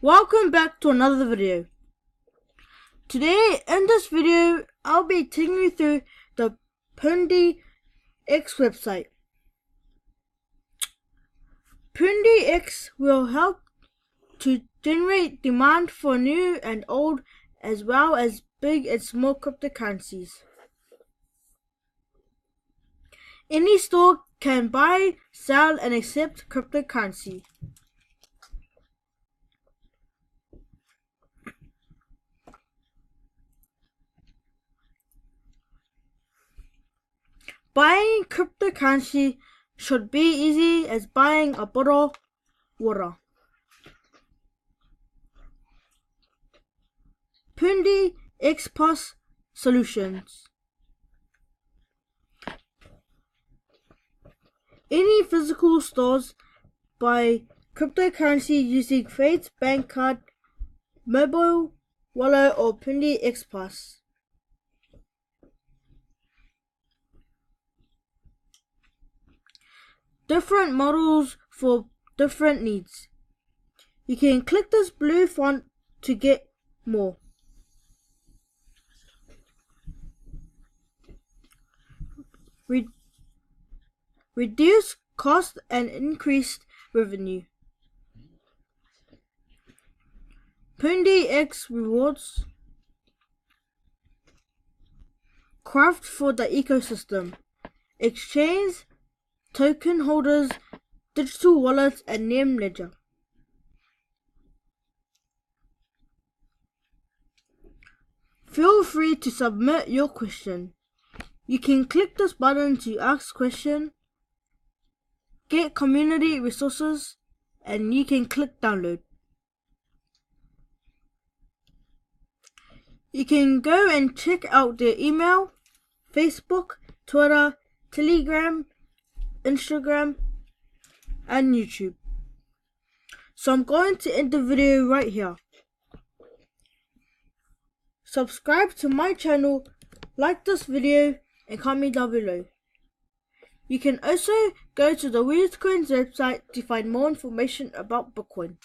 Welcome back to another video. Today in this video I'll be taking you through the Pundi X website. Pundi X will help to generate demand for new and old as well as big and small cryptocurrencies. Any store can buy, sell and accept cryptocurrency. Buying cryptocurrency should be easy as buying a bottle of water. Pundi X Plus Solutions. Any physical stores buy cryptocurrency using Faith Bank Card, Mobile Wallet or Pundi X Plus. Different models for different needs. You can click this blue font to get more. Reduce cost and increased revenue. Pundi X Rewards. Craft for the ecosystem. Exchange token holders, digital wallets and name ledger. Feel free to submit your question. You can click this button to ask question, get community resources, and you can click download. You can go and check out their email, Facebook, Twitter, Telegram, Instagram and YouTube. So I'm going to end the video right here. Subscribe to my channel, like this video and comment down below. You can also go to the Weirdcoins website to find more information about Bitcoin.